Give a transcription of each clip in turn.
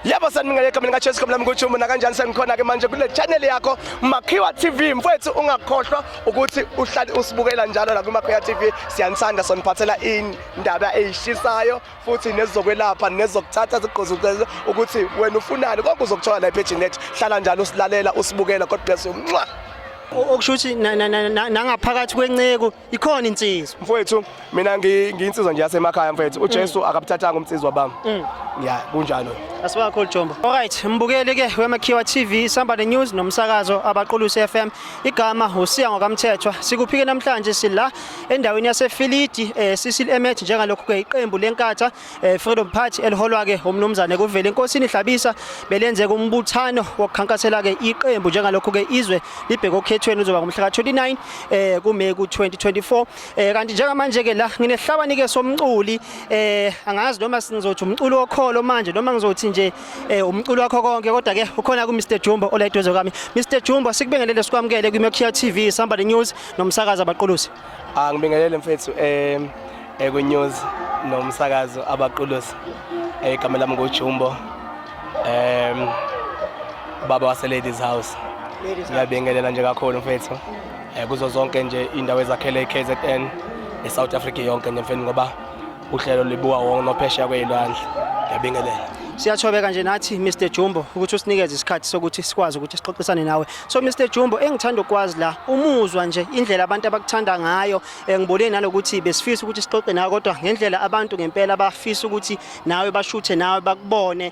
Yebo sanibingelele kamini kaChelsea kamlami kuJumbo na kanjani sengikhona ke manje kule channel yakho Makhiwa TV mfowethu ungakhohlwa ukuthi uhlale usibukela njalo la kuMakhiwa TV siyanisanda soniphathela indaba ezishisayo futhi nezokwelapha nezokuthatha ziqozukela ukuthi wena ufunani konke uzokuthola la page net hlala njalo usilalela usibukela God bless you okushuthi nangaphakathi kwenceko ikhona insizwa mfowethu mina ngiyinsizwa nje yasemakhaya mfowethu uJesu akabuthathanga umnsizwa bami ya kunjalo asibakho Jombo. Alright, mbukeli ke weMakhiwa TV samba the news nomsakazo abaqulusi FM igama usiya ngokamthethwa sikuphike namhlanje sila endaweni yaseFilidi Cecil Emet njengalokho ke iqembu lenkatha Freedom Party eliholwa ke umnumzane kuvele inkosini ihlabisa belenze kumbuthano wokukhankasela ke iqembu njengalokho ke izwe libheke okhethweni uzoba ngomhla ka29 kuMeyi ku2024 kanti njengamanje ke la nginehlabani ke somculi angazi noma singizothi umculo okholo manje noma ngizothi nje umculo wakho konke kodwa ke ukhona ku Mr Jumbo olayidwezo kwami. Mr Jumbo sikubingelele sikwamukele kuMakhiwa TV samba the news nomsakazo abaqulusi. Ngibingelele mfethu ku news nomsakazo abaqulusi igama lami nguJumbo baba wase Ladies House. Ngiyabingelela nje kakhulu mfethu kuzo zonke nje indawo ezakhele KZN eSouth Africa yonke nje mfethu ngoba uhlelo libuka wonke nophesheya kwezilwandle. Ngiyabingelela. Siyathobeka nje nathi Mr Jumbo ukuthi usinikeze isikhathi sokuthi sikwazi ukuthi sixoxisane nawe. So Mr Jumbo engithanda ukwazi la umuzwa nje indlela abantu abakuthanda ngayo ngibone nalokuthi besifisa ukuthi sixoxe nawe kodwa ngendlela abantu ngempela abafisa ukuthi nawe bashuthe nawe bakubone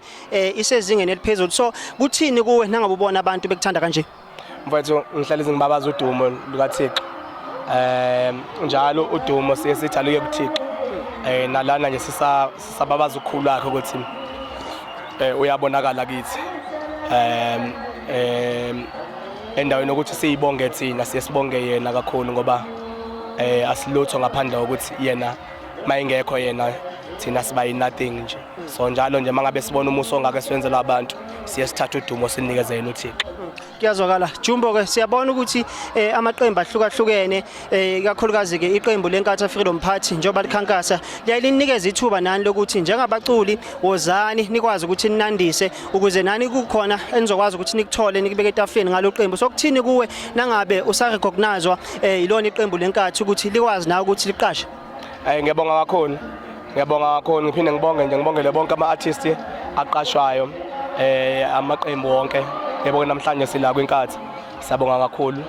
isezingeni eliphezulu. So kuthini kuwe nangabe ubona abantu bekuthanda kanje? Mfowethu ngihlala izingibabaza udumo lukaThixo. Njalo udumo siyesithaluke kuThixo. Nalana nje sisababaza ukukhulu wakhe ukuthi uyabonakala kithi endaweni ukuthi siyibonge thina siyesibonge yena kakhulu ngoba asilutho ngaphandle ukuthi yena mayingekho yena thina siba nothing nje. So njalo nje mangabe sibona umuso ongake siwenzela abantu siyesithatha udumo sinikezele uThixo. Kuyazwakala Jumbo ke siyabona ukuthi amaqembu ahlukahlukene kakhulukazi ke iqembu lenkatha Freedom Party njengoba likhankasa liyalinikeza ithuba nani lokuthi njengabaculi wozani nikwazi ukuthi ninandise ukuze nani kukhona enizokwazi ukuthi nikuthole nikubeke etafeni ngalo qembu. Sokuthini kuwe nangabe usarecognizwa ilona iqembu lenkatha ukuthi likwazi nawe ukuthi liqashe? Ngiyabonga kakhulu. Ngiyabonga kakhulu ngiphinde ngibongele bonke ama-artists aqashwayo amaqembu wonke. Yebo namhlanje sila kwinkatha siyabonga kakhulu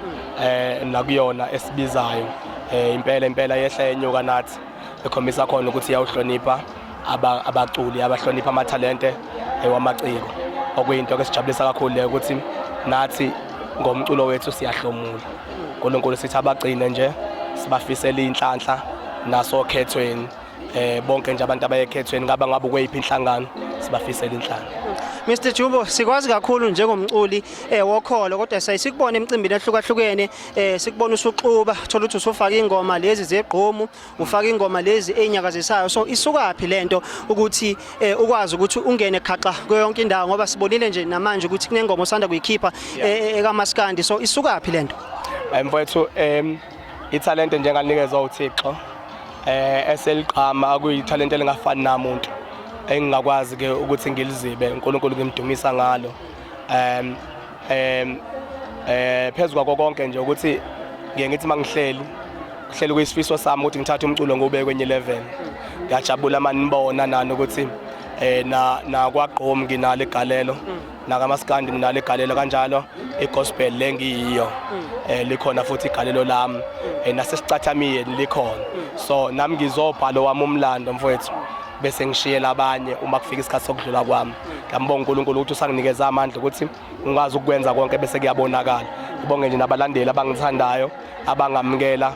nakuyona esibizayo impela yehla yenyuka nathi ekhombisa khona ukuthi yawuhlonipha abaculi abahlonipha amathalente wamaciko okuyinto esijabulisa kakhulu le ukuthi nathi ngomculo wethu siyahlomula uNkulunkulu sithi abagcine nje sibafisela inhlanhla naso khethweni bonke nje abantu abayekhethweni ngabe kweyiphi inhlangano sibafisela inhlanhla. Mr Jumbo sikwazi kakhulu njengomculi wokholo kodwa sayisikubona emcimbini ehlukahlukene sikubona usuxuba thola ukuthi usufaka ingoma lezi zegqomu ufaka ingoma lezi enyakazisayo. So isukapi lento ukuthi ukwazi ukuthi ungene khaxa kuyonke indawo ngoba sibonile nje namanje ukuthi kunengoma osanda kuyikhipha ekaMaskandi. So isukapi lento? Mfowethu italente njenganikezwa uThixo eseliqhama akuyithalente elingafani namuntu engingakwazi ke ukuthi ngilizibe uNkulunkulu ngimdumisa ngalo phezulu kwako konke nje ukuthi ngiyengithi mangihleli kuyisifiso sami ukuthi ngithathe umculo ngobeke kwenye level. Ngiyajabula manibona nani ukuthi na kwaqomu nginalo igalelo nakaMaskandi nginalo igalelo kanjalo igospel lengiyiyo likhona futhi igalelo lami nasesicathamiyeni likhona. So nami ngizobhala wami umlando mfowethu bese ngishiyela abanye uma kufika isikhathi sokudlula kwami. Ngiyambonga uNkulunkulu ukuthi usanginikeza amandla ukuthi ngikwazi ukwenza konke bese kuyabonakala. Ngibonge nje nabalandeli abangithandayo abangamukela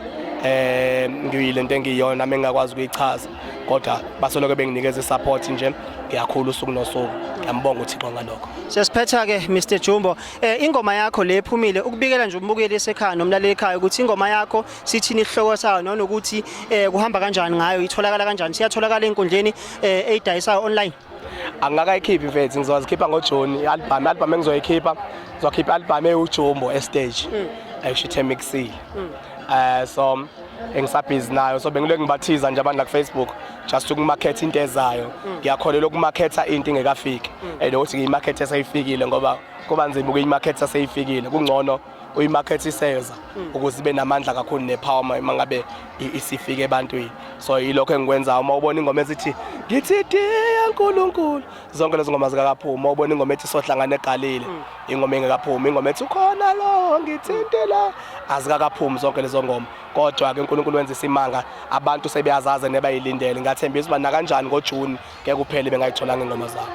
ngiyilento engiyona nami engakwazi ukuyichaza kodwa basoloke benginikeza support nje ngiyakhulu usuku nosuku. Ngiyambonga uThixo ngalokho. Siyasiphetha ke Mr Jumbo ingoma yakho le ephumile ukubikela nje umbukeli esekhaya nomlaleli ekhaya ukuthi ingoma yakho sithini isihloko sayo nokuthi kuhamba kanjani ngayo itholakala kanjani siyatholakala enkundleni eyidayisayo online? Angakayikhiphi mfethu ngizozikhipha ngoJune album engizoyikhipha ngizokhipha album eUjumbo stage ayishithe mixile. So engisabhizi nayo so bengileke ngibathiza nje abantu la ku Facebook just ukumarket into ezayo ngiyakholela ukumarketa into ingekafiki ukuthi ngiyimarket eseyifikile ngoba kuba nzima ukuyimarket eseyifikile kungcono uyimarket iseza ukuze ibe namandla kakhulu nepower mangabe isifike ebantwini so yilokho engikwenza uma ubona ingoma ezithi ngithi diya uNkulunkulu zonke lezo ngoma zikaphuma uma ubona ingoma ethi sohlangana eGalile ingoma engekaphumi ingoma ethi ukhona lo ngithinte la azikakaphumi zonke lezo ngoma kodwa ke uNkulunkulu wenza isimanga abantu sebeyazaza nebayilindele ngathembisa uba na kanjani ngoJune ngeke kuphele bengayitholanga ingoma zabo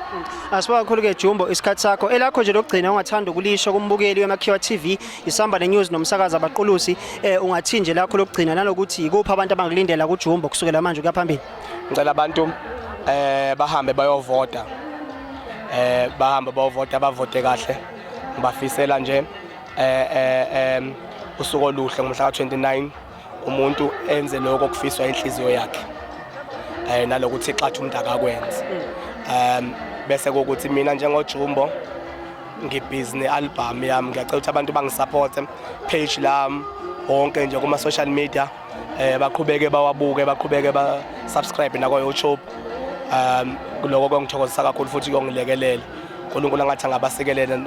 Asiba kakhulu ke Jumbo isikhathi sakho elakho nje lokugcina ungathanda ukulisho kumbukeli weMakhiwa TV isamba nenews nomsakazo abaqulusi ungathi nje lakho lokugcina nalokuthi ikuphi abantu abangalindela kuJumbo kusukela manje kuya phambili ngicela abantu bahambe bayovota bahambe bayovota bavote kahle ngibafisela nje usuku oluhle ngomhla ka29 umuntu enze lokho kufiswa inhliziyo yakhe nalokuthi xathi umuntu akakwenza bese ukuthi mina njengoJumbo ngibhizi nealbum yami ngiyacela ukuthi abantu bangisupport page lami wonke nje kuma social media baqhubeke bawabuke baqhubeke ba subscribe na ku YouTube kuloko kwangithokozisa kakhulu futhi kongilekelela uNkulunkulu angathi angabasekelela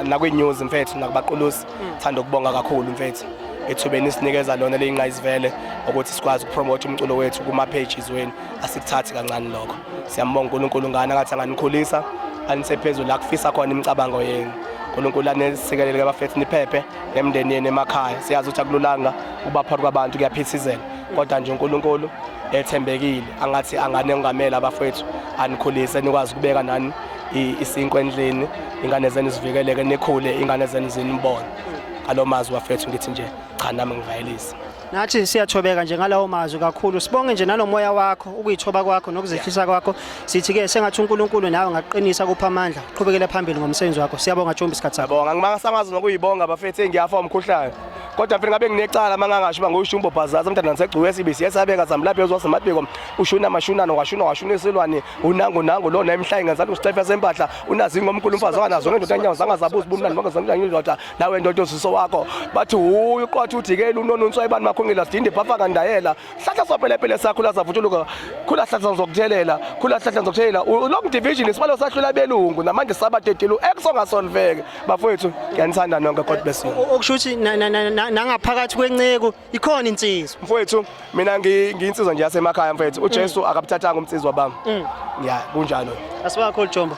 na kwi news mfethu nakubaqulusi thanda ukubonga kakhulu mfethu ethubeni isinikeza lona leyingqayizivele ukuthi sikwazi ukupromote umculo wethu kuma pages wenu asikuthathi kancane lokho siyambonga uNkulunkulu ngana ngathi anganikhulisa anisephezulu la kufisa khona imicabango yenu uNkulunkulu anesikelele abafethu niphephe nemndeni yenu emakhaya siyazi ukuthi akululanga kuba phakathi kwabantu kuyaphithizela kodwa nje uNkulunkulu ethembekile angathi anganengamela abafethu anikhulise nikwazi ukubeka nani isinkwe endlini ingane zenu zivikeleke nekhule ingane zenu zinibone alomazwi wafethu ngithi nje cha nami ngivayelisa nathi siyathobeka nje ngalawo mazwi kakhulu sibonge nje nalomoya wakho ukuyithoba kwakho nokuzehlisa kwakho sithi ke sengathi uNkulunkulu nawe ngaqinisa kupha amandla uqhubekele phambili ngomsebenzi wakho siyabonga Jumbo isikhathi sakho ngibonga ngimangasangazi nokuyibonga bafethu engiyafa umkhuhlane kodwa phela ngabe nginecala mangangasho nguyishumbo bhazaza umntana nasegcuwe esibisi yesabeka zamlapha yozwasemabheko ushuna mashunano washuna isilwane unango lo nemhlayi ngenzalo uStefa sempahla unazi ngomkhulu umfazi wanazo ngendoda enyawo zangazabuza ubumnandi bangazamla ngindoda nawe ndodo siso wakho bathi uyiqotha udikela unononswa ibani makhongela sidinde bhafa kandayela hlahla sopelepele sakho lazavutshuluka khula hlahla zokuthelela long division isibalo sahlula belungu namanje sabatetile exongasolveke bafowethu ngiyanithanda nonke God bless you okushuthi nangaphakathi kwenceko ikhona insizwa mfowethu mina ngiyinsizwa nje yasemakhaya mfowethu uJesu akabuthathanga umsizwa bami ya kunjalo Asiba kakhulu Jumbo